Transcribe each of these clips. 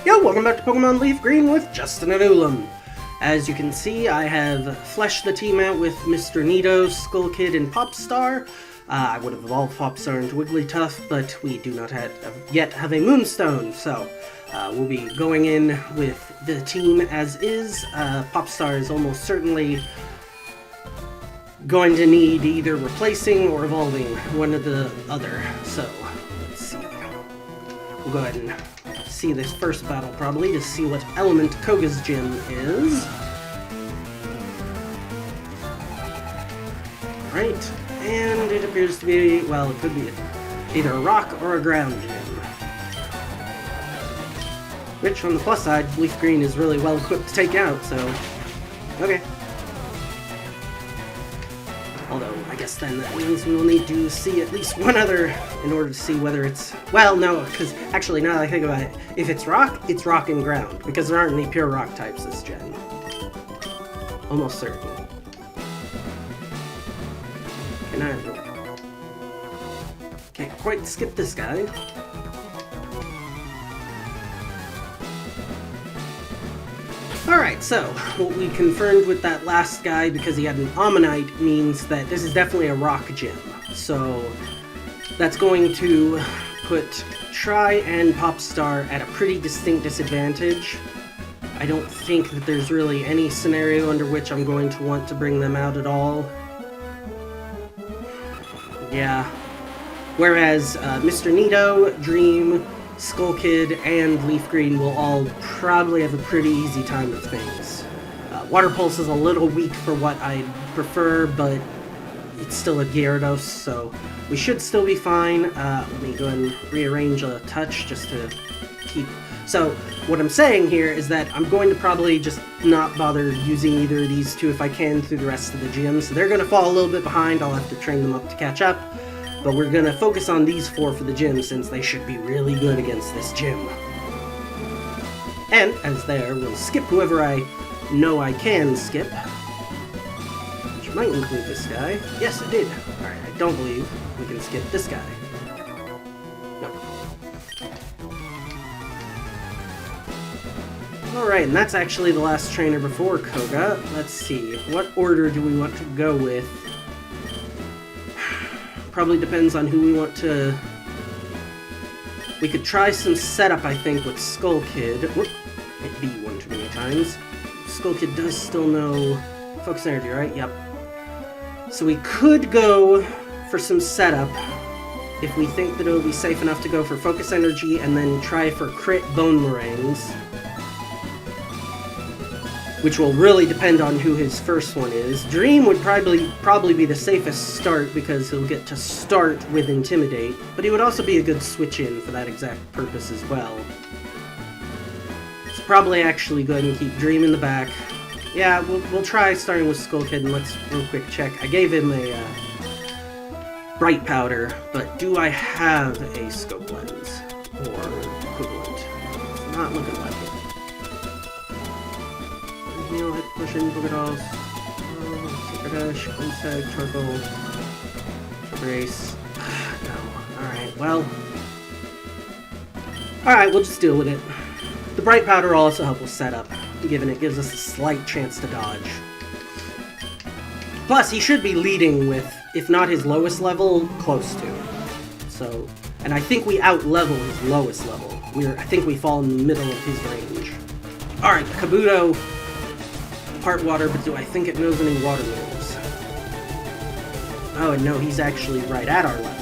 Yo, welcome back to Pokemon LeafGreen with Justin and Ulam. As you can see, I have fleshed the team out with Mr. Nido, Skull Kid, and Popstar. I would have evolved Popstar into Wigglytuff, but we do not yet have a Moonstone, so we'll be going in with the team as is. Popstar is almost certainly going to need either replacing or evolving one or the other, so let's see. We'll go ahead and see this first battle probably to see what element Koga's gym is. Right, and it appears to be, well, it could be either a rock or a ground gym. Which, on the plus side, LeafGreen is really well equipped to take out, so okay. Although, I guess then that means we will need to see at least one other in order to see whether it's... Well, no, because actually, now that I think about it, if it's rock and ground, because there aren't any pure rock types this gen. Almost certain. Can't quite skip this guy. Alright, so what we confirmed with that last guy, because he had an Ammonite, means that this is definitely a rock gym. So that's going to put Tri and Popstar at a pretty distinct disadvantage. I don't think that there's really any scenario under which I'm going to want to bring them out at all. Yeah. Whereas Mr. Nido, Dream, Skull Kid, and LeafGreen will all probably have a pretty easy time with things. Water Pulse is a little weak for what I prefer, but it's still a Gyarados, so we should still be fine. Let me go ahead and rearrange a touch just to keep... So, what I'm saying here is that I'm going to probably just not bother using either of these two if I can through the rest of the gym. So they're going to fall a little bit behind, I'll have to train them up to catch up. But we're going to focus on these four for the gym since they should be really good against this gym. And, as there, we'll skip whoever I know I can skip. Which might include this guy. Yes, it did. Alright, I don't believe we can skip this guy. No. Alright, and that's actually the last trainer before Koga. Let's see, what order do we want to go with? Probably depends on who we want to... We could try some setup, I think, with Skull Kid. Whoop, hit B one too many times. Skull Kid does still know Focus Energy, right? Yep. So we could go for some setup if we think that it'll be safe enough to go for Focus Energy and then try for crit Bone Meringues. Which will really depend on who his first one is. Dream would probably be the safest start because he'll get to start with Intimidate, but he would also be a good switch-in for that exact purpose as well. So probably actually go ahead and keep Dream in the back. Yeah, we'll try starting with Skull Kid, and let's real quick check. I gave him a Bright Powder, but do I have a Scope Lens or equivalent? It's not looking like it. Heal, hit, push in, Pokeballs, Secret Dash, Insect, Charcoal, Race. No. Alright, well. Alright, we'll just deal with it. The Bright Powder will also help with setup, given it gives us a slight chance to dodge. Plus, he should be leading with, if not his lowest level, close to. So, and I think we out-level his lowest level. I think we fall in the middle of his range. Alright, Kabuto. Part water, but do I think it knows any water moves? Oh, and no, he's actually right at our level.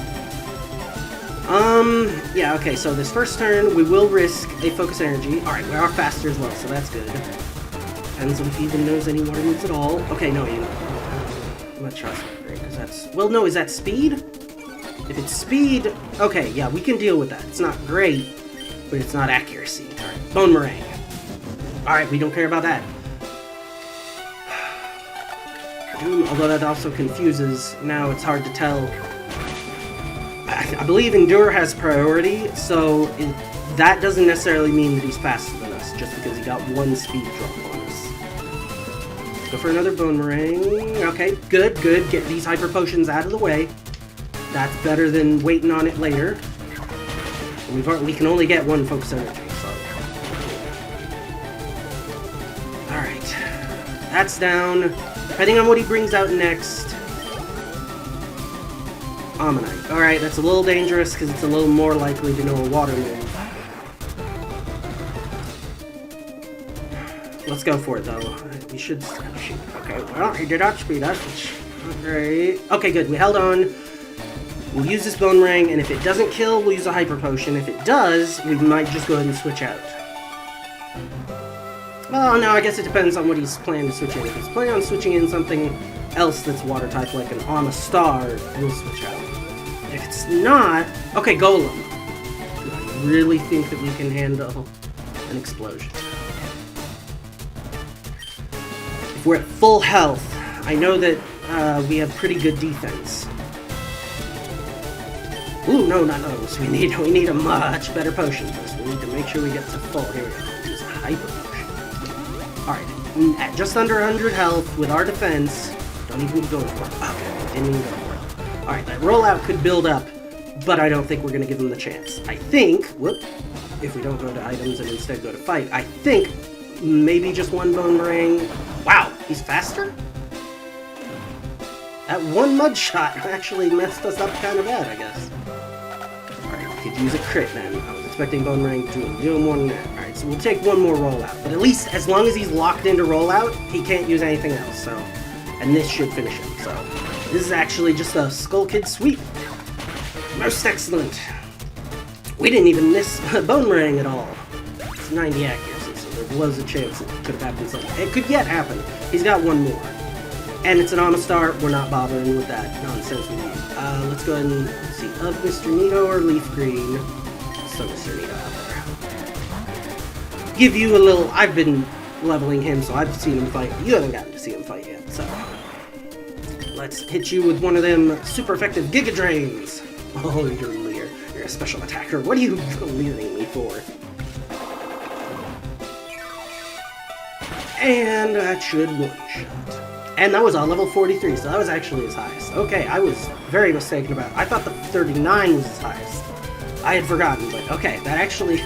Yeah, okay, so this first turn, we will risk a Focus Energy. Alright, we are faster as well, so that's good. Depends on if he even knows any water moves at all. Okay, no, I'm not trust it, because that's... Well, no, is that speed? If it's speed... Okay, yeah, we can deal with that. It's not great, but it's not accuracy. Alright, Bone Meringue. Alright, we don't care about that. Although that also confuses, now it's hard to tell. I believe Endure has priority, so that doesn't necessarily mean that he's faster than us, just because he got one speed drop on us. Go for another Bone Meringue. Okay, good. Get these Hyper Potions out of the way. That's better than waiting on it later. We can only get one Focus Energy, so That's down. Depending on what he brings out next. Ammonite. Alright, that's a little dangerous because it's a little more likely to know a water move. Let's go for it, though. We should... shoot. Okay, well, he did outspeed us, which... Great. Okay, good. We held on. We'll use this Bone Ring, and if it doesn't kill, we'll use a Hyper Potion. If it does, we might just go ahead and switch out. Well, no, I guess it depends on what he's planning to switch in. If he's planning on switching in something else that's water type, like an Star, we'll switch out. If it's not... Okay, Golem. Do I really think that we can handle an explosion? If we're at full health, I know that we have pretty good defense. Ooh, no, not those. We need a much better potion first. We need to make sure we get to full. Here we go. Use a Hyper Potion. Alright, at just under 100 health with our defense. Don't even go for it. Okay, didn't even go for it. Alright, that rollout could build up, but I don't think we're going to give him the chance. I think, if we don't go to items and instead go to fight, I think maybe just one Bone Ring. Wow, he's faster? That one mud shot actually messed us up kind of bad, I guess. Alright, we could use a crit then. I was expecting Bone Ring to do him one there. Alright, so we'll take one more rollout. But at least, as long as he's locked into rollout, he can't use anything else, so... And this should finish him, so... This is actually just a Skull Kid sweep. Most excellent. We didn't even miss Bone Ring at all. It's 90 accuracy, so there was a chance it could have happened something. It could yet happen. He's got one more. And it's an Star. We're not bothering with that nonsense with you. Let's go ahead and see. Of Mr. Nito or LeafGreen. So Mr. Nito out there. Give you a little... I've been leveling him, so I've seen him fight. You haven't gotten to see him fight yet, so... Let's hit you with one of them super effective Giga Drains. Oh, you're Lear. You're a special attacker. What are you leering me for? And that should one-shot. And that was on level 43, so that was actually his highest. Okay, I was very mistaken about it. I thought the 39 was his highest. I had forgotten, but okay, that actually...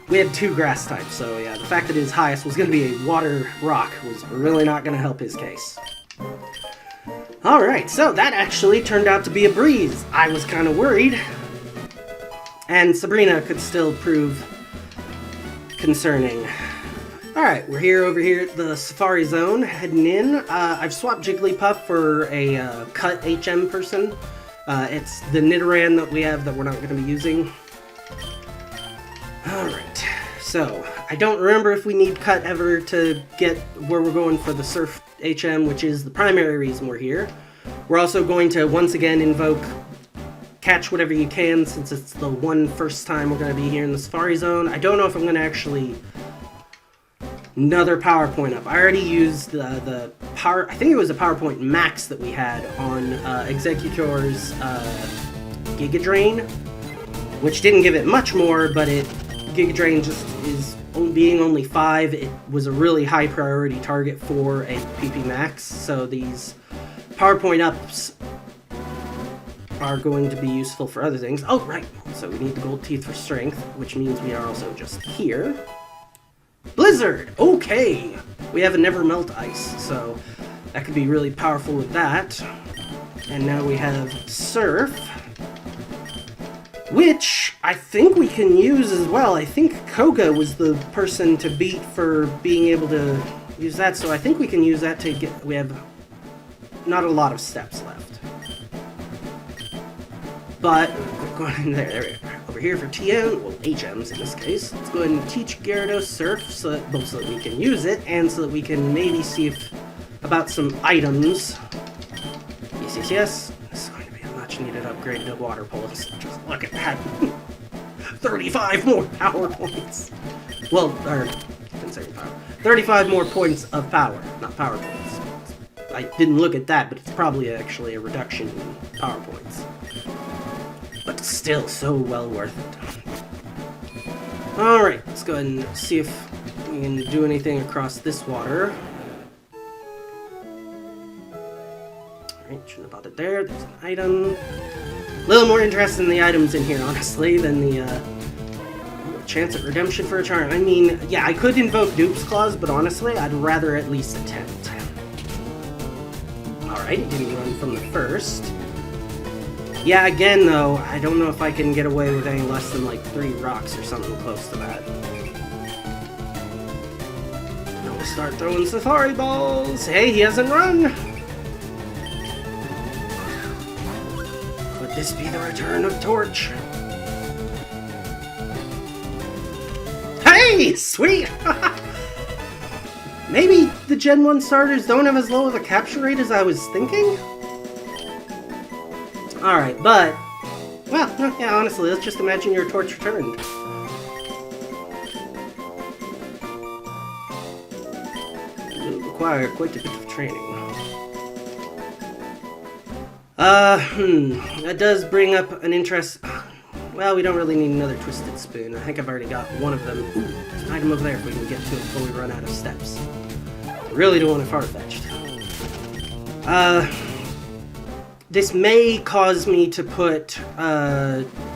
We had 2 grass types, so yeah, the fact that his highest was going to be a water rock was really not going to help his case. Alright, so that actually turned out to be a breeze. I was kind of worried. And Sabrina could still prove concerning. Alright, we're over here at the Safari Zone, heading in. I've swapped Jigglypuff for a cut HM person. It's the Nidoran that we have that we're not going to be using. Alright, so I don't remember if we need cut ever to get where we're going for the Surf HM, which is the primary reason we're here. We're also going to once again invoke Catch Whatever You Can, since it's the first time we're going to be here in the Safari Zone. I don't know if I'm going to actually... Another PowerPoint up. I already used the power... I think it was a PowerPoint Max that we had on Executor's Giga Drain, which didn't give it much more, but Giga Drain just is being only 5. It was a really high priority target for a PP Max, so these PowerPoint ups are going to be useful for other things. Oh, right. So we need the Gold Teeth for strength, which means we are also just here. Blizzard! Okay! We have a Never Melt Ice, so that could be really powerful with that. And now we have Surf, which I think we can use as well. I think Koga was the person to beat for being able to use that, so I think we can use that to get... We have not a lot of steps left. But, going there we go. Over here for TM, well, HMs in this case. Let's go ahead and teach Gyarados Surf, both so that we can use it, and so that we can maybe see about some items. Yes. This is going to be a much-needed upgrade to Water Pulse. Just look at that. 35 more power points. Well, or, considering power. 35 more points of power, not power points. I didn't look at that, but it's probably actually a reduction in power points. But still, so well worth it. Alright, let's go ahead and see if we can do anything across this water. Alright, shouldn't have bothered there. There's an item. A little more interested in the items in here, honestly, than the chance at redemption for a charm. I mean, yeah, I could invoke Dupe's Claws, but honestly, I'd rather at least attempt. Alright, he didn't run from the first. Yeah, again, though, I don't know if I can get away with any less than, like, 3 rocks or something close to that. Now we'll start throwing Safari Balls. Hey, he hasn't run! Could this be the return of Torch? Hey! Sweet! Maybe the Gen 1 starters don't have as low of a capture rate as I was thinking? Alright, but... well, yeah, honestly, let's just imagine your Torch returned. It will require quite a bit of training. That does bring up an interest... well, we don't really need another Twisted Spoon. I think I've already got one of them. Ooh, there's an item over there if we can get to it before we run out of steps. Really don't want it far-fetched. This may cause me to put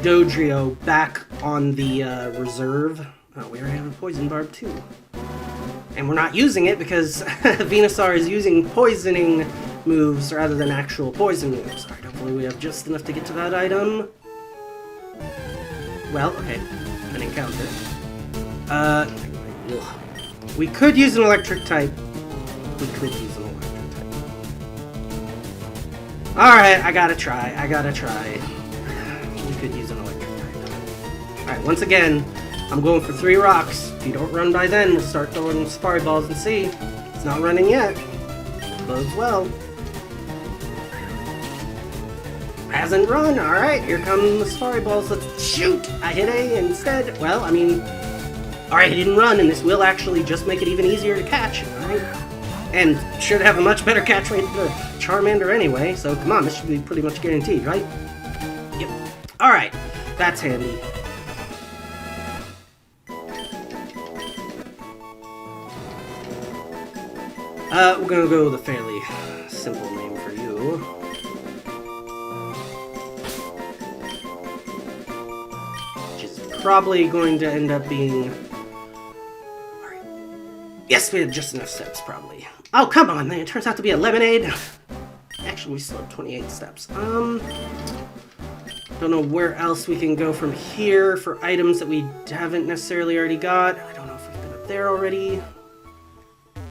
Dodrio back on the reserve. Oh, we already have a Poison Barb too. And we're not using it because Venusaur is using poisoning moves rather than actual poison moves. Alright, hopefully we have just enough to get to that item. Well, okay. An encounter. We could use an electric type. We could use an electric type. Alright, I gotta try. We could use an electric type. Alright, once again, I'm going for 3 rocks. If you don't run by then, we'll start throwing Safari Balls and see. It's not running yet. Bodes well. Hasn't run. Alright, here come the Safari Balls. Let's shoot! I hit A instead. Well, I mean... alright, he didn't run, and this will actually just make it even easier to catch. Alright? And should have a much better catch rate than Charmander anyway, so come on, this should be pretty much guaranteed, right? Yep. Alright, that's handy. We're gonna go with a fairly simple name for you. Which is probably going to end up being... yes, we had just enough steps, probably. Oh, come on, man. It turns out to be a lemonade. Actually, we still have 28 steps. Don't know where else we can go from here for items that we haven't necessarily already got. I don't know if we've been up there already.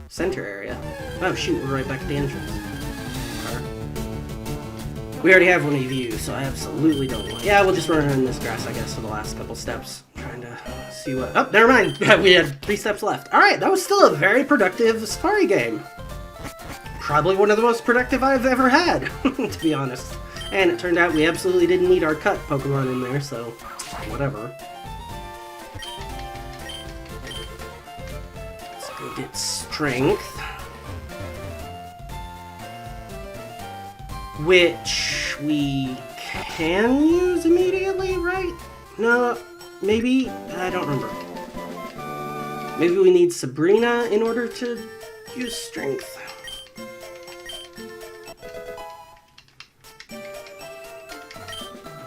Center area. Oh, shoot, we're right back at the entrance. We already have one of you, so I absolutely don't want... yeah, we'll just run in this grass, I guess, for the last couple steps. Trying to see what... oh, never mind. We had 3 steps left. Alright, that was still a very productive Safari game. Probably one of the most productive I've ever had, to be honest. And it turned out we absolutely didn't need our cut Pokemon in there, so whatever. Let's go get Strength. Which we can use immediately, right? No, maybe? I don't remember. Maybe we need Sabrina in order to use Strength.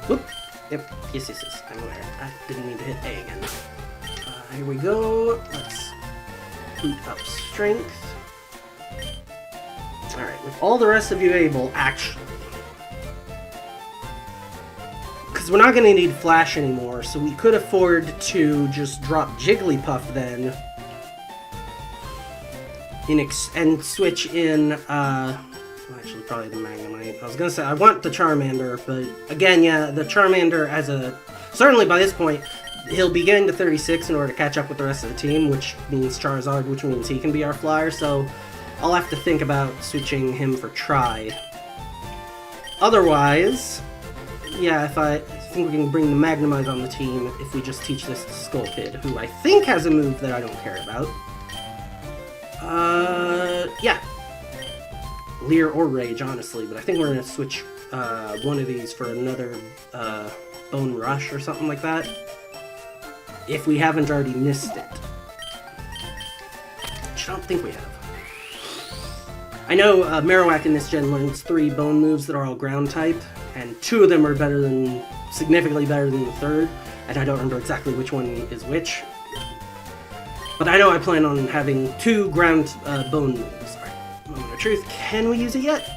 Whoop. Yep. Yes. I'm aware. I didn't mean to hit A again. Here we go. Let's boot up Strength. Alright, with all the rest of you able, actually. Because we're not going to need Flash anymore, so we could afford to just drop Jigglypuff then. And switch in, well, actually, probably the Magnemite. I was going to say, I want the Charmander, but again, yeah, the Charmander as a... certainly by this point, he'll be getting to 36 in order to catch up with the rest of the team, which means Charizard, which means he can be our flyer, so... I'll have to think about switching him for Try. Otherwise, yeah, I think we can bring the Magnemite on the team if we just teach this to Skullkid, who I think has a move that I don't care about. Yeah. Leer or Rage, honestly, but I think we're going to switch one of these for another Bone Rush or something like that. If we haven't already missed it. Which I don't think we have. I know Marowak in this gen learns 3 bone moves that are all ground type, and 2 of them are significantly better than the third. and I don't remember exactly which one is which. But I know I plan on having 2 ground bone moves. Alright, moment of truth. Can we use it yet?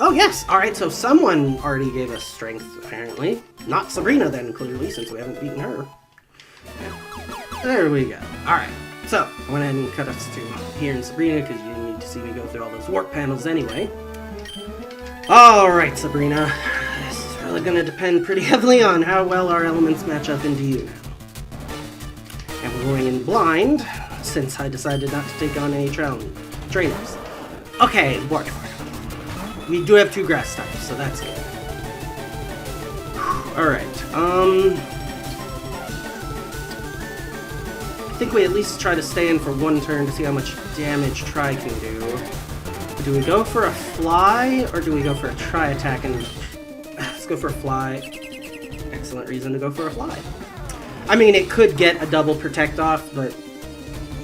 Oh, yes! Alright, so someone already gave us strength, apparently. Not Sabrina, then, clearly, since we haven't beaten her. There we go. Alright, so I went ahead and cut us to here in Sabrina, because you didn't need to see me go through all those warp panels anyway. Alright, Sabrina. This is really going to depend pretty heavily on how well our elements match up into you now. And we're going in blind, since I decided not to take on any trainers. Okay, water. We do have 2 grass types, so that's good. Alright, I think we at least try to stand for 1 turn to see how much damage Tri can do. Do we go for a fly, or do we go for a Tri attack? And let's go for a fly. Excellent reason to go for a fly. I mean, it could get a double protect off, but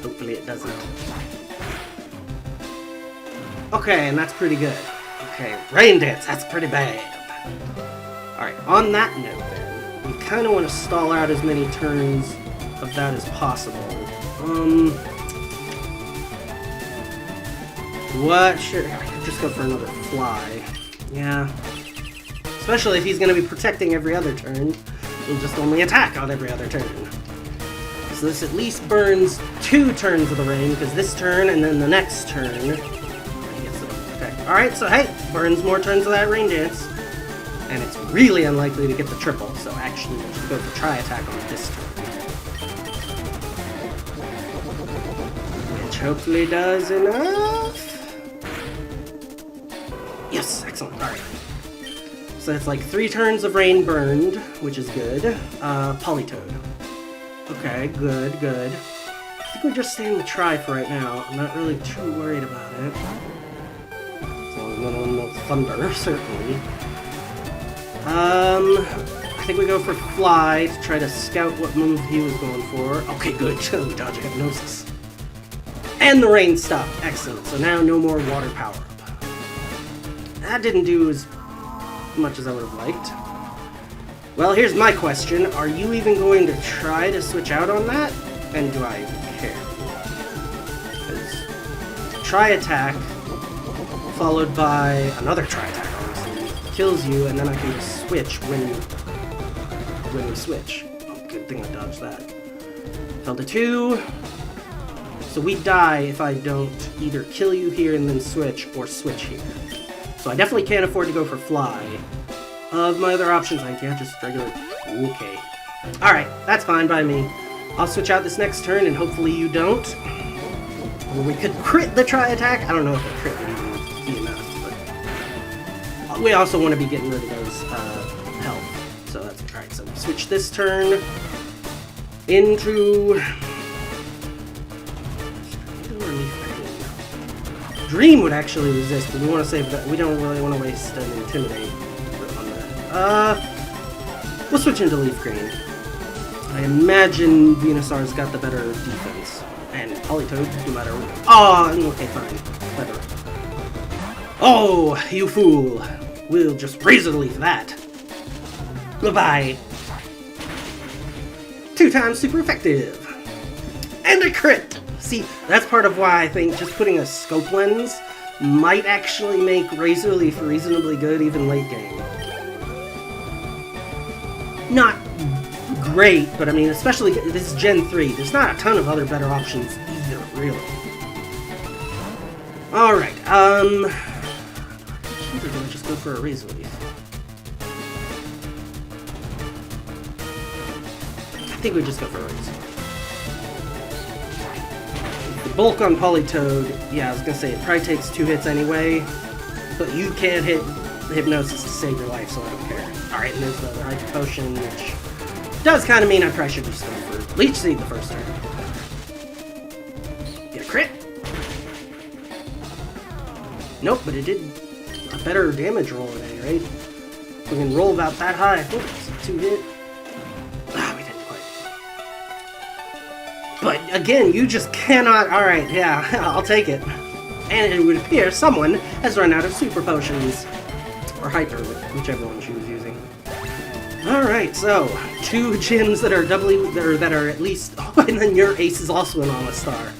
hopefully it doesn't. Okay, and that's pretty good. Okay, rain dance, that's pretty bad. Alright, on that note then, we kind of want to stall out as many turns of that as possible. What should I could just go for another fly? Yeah. Especially if he's going to be protecting every other turn. He'll just only attack on every other turn. So this at least burns 2 turns of the rain, because this turn and then the next turn he gets to protect. Alright, so hey, burns more turns of that rain dance. And it's really unlikely to get the triple, so actually we'll just go for Tri attack on this turn. Which hopefully does enough. Yes, excellent. Alright. So it's like 3 turns of rain burned, which is good. Polytoad. Okay, good, good. I think we're just staying with Tri for right now. I'm not really too worried about it. As long as no thunder, certainly. I think we go for Fly to try to scout what move he was going for. Okay, good. We dodge Hypnosis. And the rain stopped. Excellent. So now no more water power-up. That didn't do as much as I would have liked. Well, here's my question. Are you even going to try to switch out on that? And do I even care? Because Tri attack followed by another Tri attack, obviously, kills you, and then I can just switch when we switch. Oh, good thing I dodged that. Fell to 2. So we die if I don't either kill you here and then switch, or switch here. So I definitely can't afford to go for Fly. Of my other options, I can't just regular... Okay. Alright, that's fine by me. I'll switch out this next turn, and hopefully you don't. Or we could crit the Tri attack. I don't know if a crit would even be enough, but... We also want to be getting rid of those health. So that's alright. So we switch this turn into... Dream would actually resist, but we want to save that. We don't really want to waste an Intimidate on that. We'll switch into LeafGreen. I imagine Venusaur's got the better defense. And Polytoad, no matter what. Oh, okay, fine. Better. Oh, you fool. We'll just Razor Leaf that. Bye-bye. 2 times super effective. And a crit! See, that's part of why I think just putting a scope lens might actually make Razor Leaf reasonably good even late game. Not great, but I mean, especially this is Gen 3. There's not a ton of other better options either, really. Alright, I think we're gonna just go for a Razor Leaf. I think we just go for a Razor Leaf. Bulk on Polytoad, yeah, I was gonna say, it probably takes 2 hits anyway, but you can hit the Hypnosis to save your life, so I don't care. Alright, and there's the other Hyper Potion, which does kind of mean I probably should just go for Leech Seed the first turn. Get a crit? Nope, but it did a better damage roll at any rate. We can roll about that high. Oh, it's a 2 hit. We didn't quite. But again, you just cannot... Alright, yeah, I'll take it. And it would appear someone has run out of Super Potions. Or Hyper, whichever one she was using. Alright, so 2 gyms that are doubly, or that are at least, oh, and then your ace is also an almost star.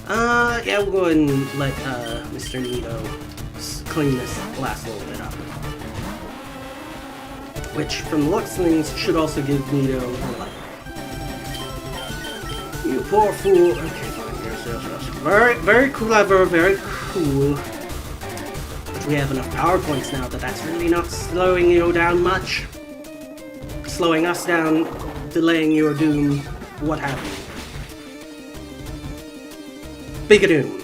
Yeah, we'll go ahead and let Mr. Nito clean this last little bit up. Which, from the looks of things, should also give Nito a light. You poor fool. Okay, fine, yes. Very, very clever, very cool. But we have enough power points now that that's really not slowing you down much. Slowing us down, delaying your doom, what have you. Bigadoom.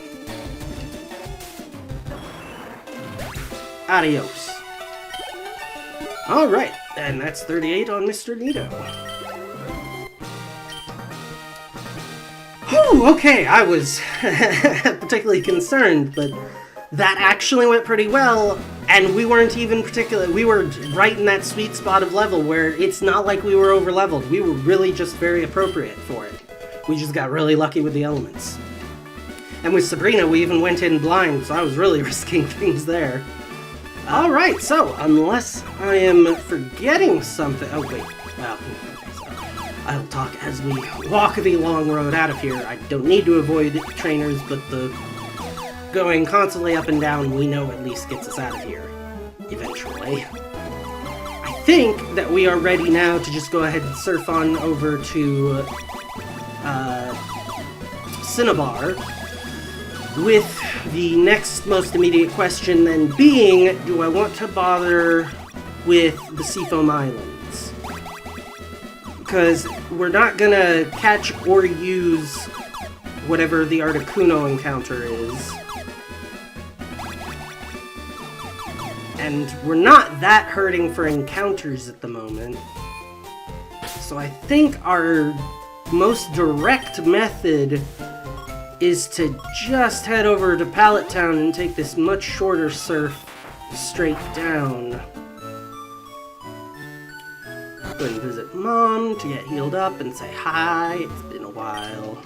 Adios. Alright, and that's 38 on Mr. Nito. Whew, okay, I was particularly concerned, but that actually went pretty well, and we weren't even we were right in that sweet spot of level where it's not like we were over-leveled. We were really just very appropriate for it. We just got really lucky with the elements. And with Sabrina, we even went in blind, so I was really risking things there. Alright, so, unless I am forgetting something... Oh, wait. Well, I'll talk as we walk the long road out of here. I don't need to avoid trainers, but the going constantly up and down, we know at least gets us out of here. Eventually. I think that we are ready now to just go ahead and surf on over to... Cinnabar. With the next most immediate question then being, do I want to bother with the Seafoam Islands? Because we're not gonna catch or use whatever the Articuno encounter is. And we're not that hurting for encounters at the moment. So I think our most direct method is to just head over to Pallet Town and take this much shorter surf straight down. Go and visit Mom to get healed up and say hi. It's been a while.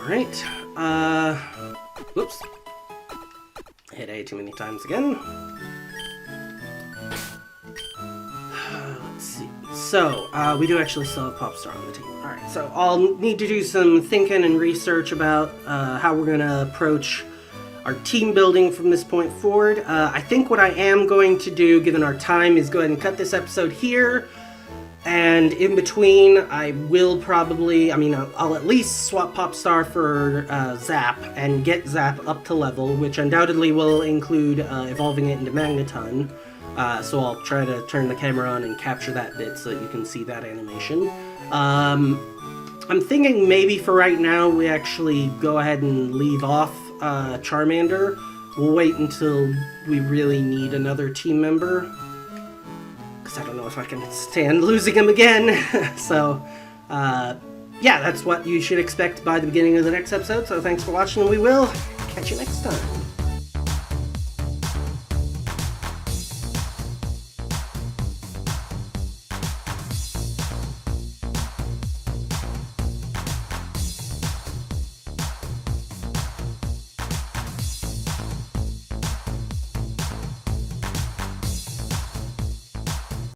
Alright, whoops. Hit A too many times again. Let's see. So, we do actually still have Popstar on the team. Alright, so I'll need to do some thinking and research about how we're going to approach our team building from this point forward. I think what I am going to do, given our time, is go ahead and cut this episode here. And in between, I will probably, I'll at least swap Popstar for Zap and get Zap up to level, which undoubtedly will include evolving it into Magneton. So I'll try to turn the camera on and capture that bit so that you can see that animation. I'm thinking maybe for right now we actually go ahead and leave off Charmander. We'll wait until we really need another team member. Because I don't know if I can stand losing him again. So, yeah, that's what you should expect by the beginning of the next episode. So thanks for watching, and we will catch you next time.